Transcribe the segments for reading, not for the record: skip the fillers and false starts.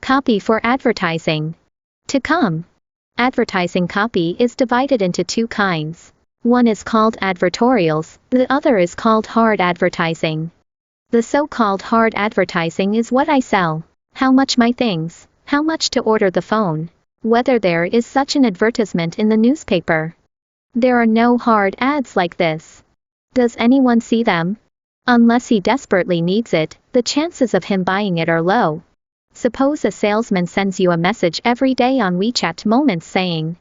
Copy for advertising. To come. Advertising copy is divided into two kinds. One is called advertorials, the other is called hard advertising. The so-called hard advertising is what I sell, how much my things, how much to order the phone, whether there is such an advertisement in the newspaper. There are no hard ads like this. Does anyone see them? Unless he desperately needs it, the chances of him buying it are low. Suppose a salesman sends you a message every day on WeChat Moments saying,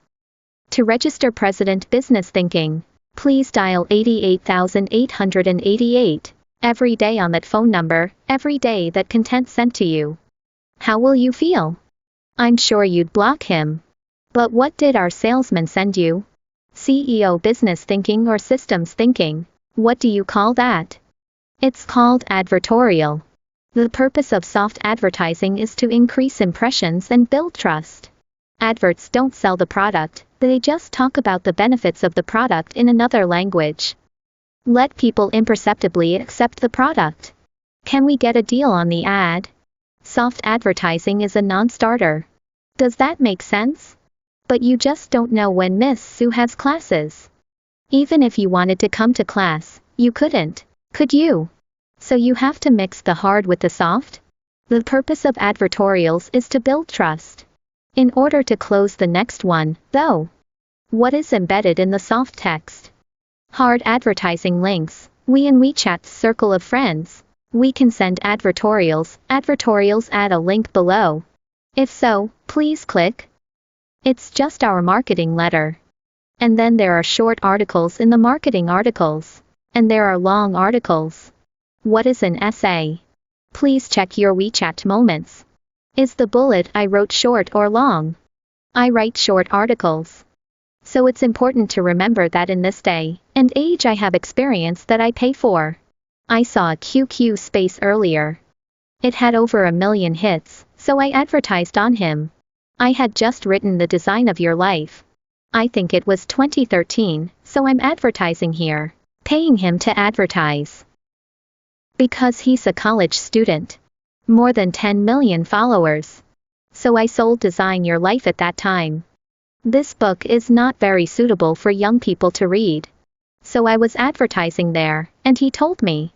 "To register President Business Thinking, please dial 88,888, every day on that phone number, every day that content sent to you." How will you feel? I'm sure you'd block him. But what did our salesman send you? CEO Business Thinking or Systems Thinking, what do you call that? It's called advertorial. The purpose of soft advertising is to increase impressions and build trust. Adverts don't sell the product, they just talk about the benefits of the product in another language. Let people imperceptibly accept the product. Can we get a deal on the ad? Soft advertising is a non-starter. Does that make sense? But you just don't know when Miss Sue has classes. Even if you wanted to come to class, you couldn't, could you? So you have to mix the hard with the soft? The purpose of advertorials is to build trust. In order to close the next one, though, what is embedded in the soft text? Hard advertising links. We in WeChat's circle of friends, we can send advertorials. Advertorials add a link below. If so, please click. It's just our marketing letter. And then there are short articles in the marketing articles. And there are long articles. What is an essay? Please check your WeChat moments. Is the bullet I wrote short or long? I write short articles. So it's important to remember that in this day and age I have experience that I pay for. I saw a QQ space earlier. It had over 1 million hits, so I advertised on him. I had just written the design of your life. I think it was 2013, so I'm advertising here, paying him to advertise. Because he's a college student. More than 10 million followers. So I sold Design Your Life at that time. This book is not very suitable for young people to read. So I was advertising there, and he told me,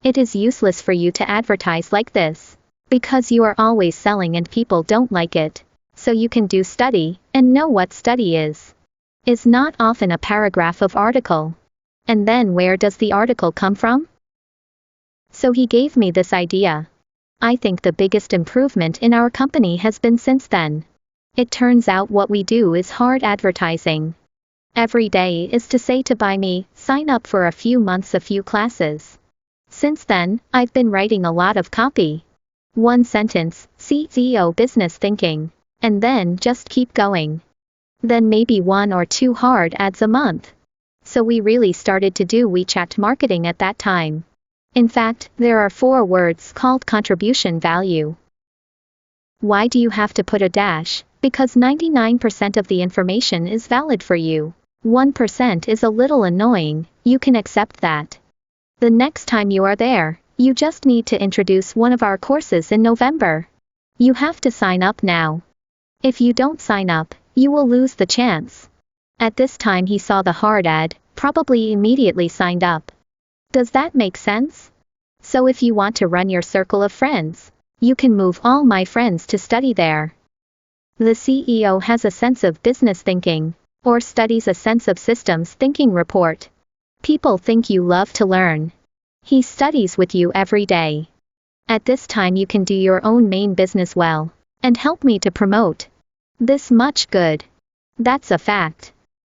"It is useless for you to advertise like this, because you are always selling and people don't like it. So you can do study, and know what study is. Is not often a paragraph of article. And then where does the article come from?" So he gave me this idea. I think the biggest improvement in our company has been since then. It turns out what we do is hard advertising. Every day is to say to buy me, sign up for a few months, a few classes. Since then, I've been writing a lot of copy. One sentence, CEO Business Thinking. And then just keep going. Then maybe 1 or 2 hard ads a month. So we really started to do WeChat marketing at that time. In fact, there are 4 words called contribution value. Why do you have to put a dash? Because 99% of the information is valid for you. 1% is a little annoying, you can accept that. The next time you are there, you just need to introduce one of our courses in November. You have to sign up now. If you don't sign up, you will lose the chance. At this time he saw the hard ad, probably immediately signed up. Does that make sense? So if you want to run your circle of friends, you can move all my friends to study there. The CEO has a sense of business thinking, or studies a sense of systems thinking report. People think you love to learn. He studies with you every day. At this time you can do your own main business well, and help me to promote. This much good. That's a fact.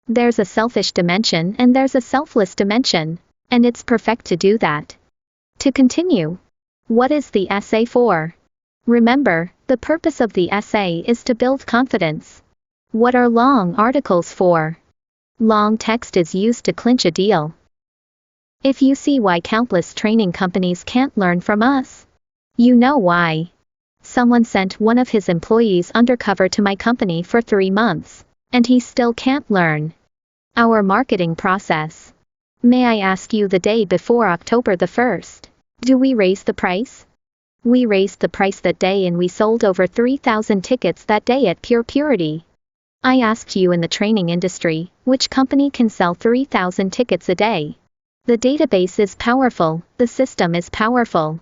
There's a selfish dimension and there's a selfless dimension. And it's perfect to do that. To continue. What is the essay for? Remember, the purpose of the essay is to build confidence. What are long articles for? Long text is used to clinch a deal. If you see why countless training companies can't learn from us, you know why. Someone sent one of his employees undercover to my company for 3 months, and he still can't learn. Our marketing process. May I ask you the day before October the 1st, do we raise the price? We raised the price that day and we sold over 3,000 tickets that day at Pure Purity. I asked you in the training industry, which company can sell 3,000 tickets a day? The database is powerful, the system is powerful.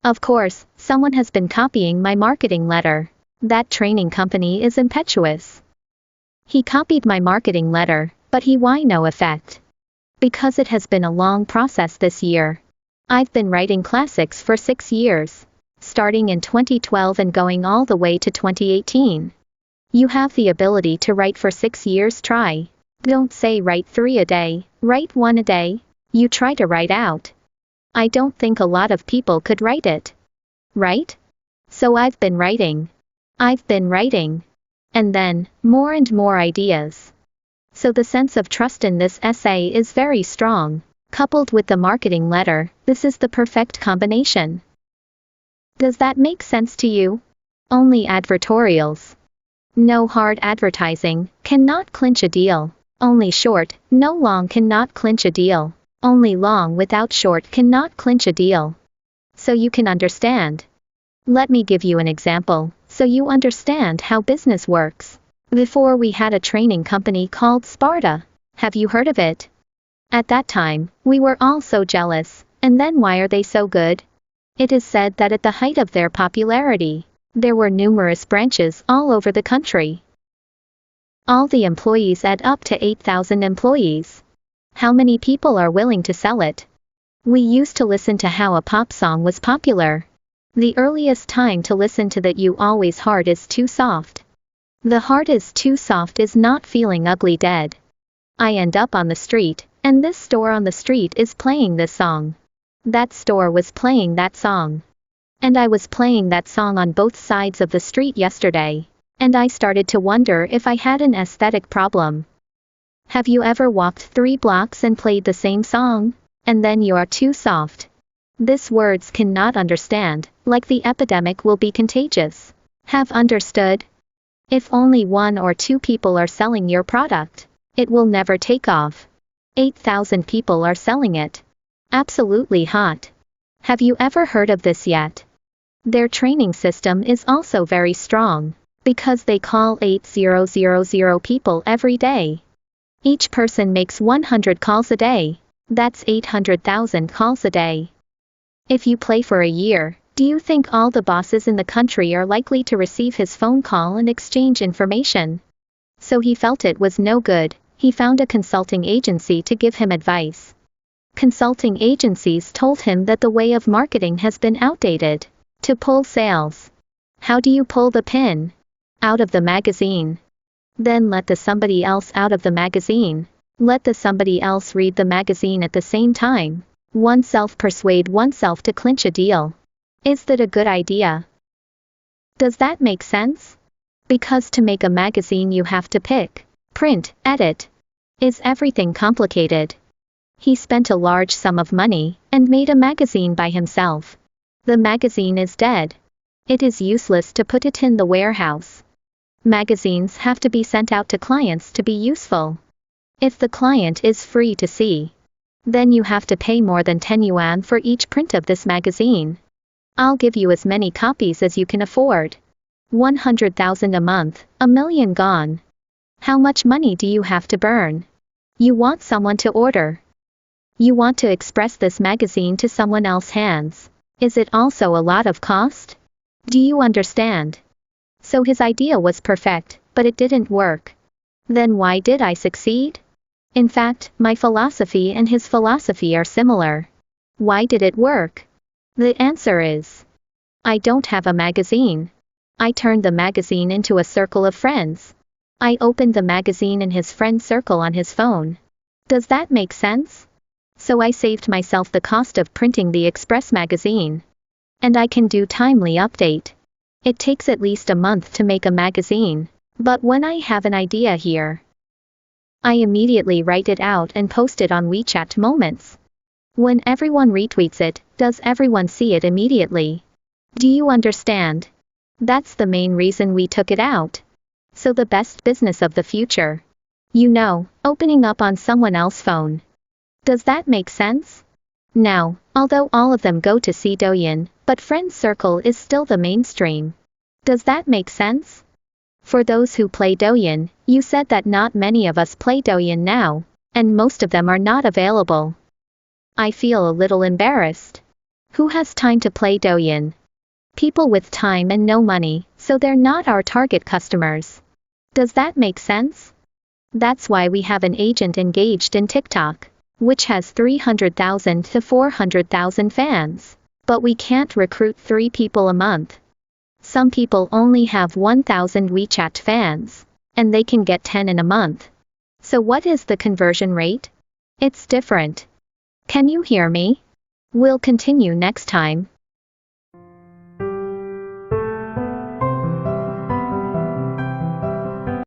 Of course, someone has been copying my marketing letter. That training company is impetuous. He copied my marketing letter, but why no effect? Because it has been a long process this year. I've been writing classics for 6 years, starting in 2012 and going all the way to 2018. You have the ability to write for 6 years. Try. Don't say write 3 a day, write 1 a day. You try to write out. I don't think a lot of people could write it. Right? So I've been writing. And then, more and more ideas. So the sense of trust in this essay is very strong. Coupled with the marketing letter, this is the perfect combination. Does that make sense to you? Only advertorials. No hard advertising, cannot clinch a deal. Only short, no long cannot clinch a deal. Only long without short cannot clinch a deal. So you can understand. Let me give you an example, so you understand how business works. Before we had a training company called Sparta. Have you heard of it? At that time, we were all so jealous, and then why are they so good? It is said that at the height of their popularity, there were numerous branches all over the country. All the employees add up to 8,000 employees. How many people are willing to sell it? We used to listen to how a pop song was popular. The earliest time to listen to that you always heart is too soft. The heart is too soft is not feeling ugly dead. I end up on the street, and this store on the street is playing this song. That store was playing that song. And I was playing that song on both sides of the street yesterday, and I started to wonder if I had an aesthetic problem. Have you ever walked 3 blocks and played the same song? And then you are too soft. This words cannot understand, like the epidemic will be contagious. Have understood? If only 1 or 2 people are selling your product, it will never take off. 8,000 people are selling it. Absolutely hot. Have you ever heard of this yet? Their training system is also very strong, because they call 8,000 people every day. Each person makes 100 calls a day. That's 800,000 calls a day. If you play for a year, do you think all the bosses in the country are likely to receive his phone call and exchange information? So he felt it was no good. He found a consulting agency to give him advice. Consulting agencies told him that the way of marketing has been outdated. To pull sales. How do you pull the pin? Out of the magazine. Then let the somebody else out of the magazine. Let the somebody else read the magazine at the same time. Oneself persuade oneself to clinch a deal. Is that a good idea? Does that make sense? Because to make a magazine you have to pick, print, edit. Is everything complicated? He spent a large sum of money and made a magazine by himself. The magazine is dead. It is useless to put it in the warehouse. Magazines have to be sent out to clients to be useful. If the client is free to see, then you have to pay more than 10 yuan for each print of this magazine. I'll give you as many copies as you can afford. 100,000 a month, 1,000,000 gone. How much money do you have to burn? You want someone to order. You want to express this magazine to someone else's hands. Is it also a lot of cost? Do you understand? So his idea was perfect, but it didn't work. Then why did I succeed? In fact, my philosophy and his philosophy are similar. Why did it work? The answer is, I don't have a magazine. I turned the magazine into a circle of friends. I opened the magazine in his friend circle on his phone. Does that make sense? So I saved myself the cost of printing the Express magazine. And I can do timely update. It takes at least a month to make a magazine, but when I have an idea here, I immediately write it out and post it on WeChat Moments. When everyone retweets it, does everyone see it immediately? Do you understand? That's the main reason we took it out. So the best business of the future. You know, opening up on someone else's phone. Does that make sense? Now, although all of them go to see Douyin, but friend circle is still the mainstream. Does that make sense? For those who play Douyin, you said that not many of us play Douyin now, and most of them are not available. I feel a little embarrassed. Who has time to play Douyin? People with time and no money, so they're not our target customers. Does that make sense? That's why we have an agent engaged in TikTok, which has 300,000 to 400,000 fans. But we can't recruit 3 people a month. Some people only have 1,000 WeChat fans, and they can get 10 in a month. So what is the conversion rate? It's different. Can you hear me? We'll continue next time.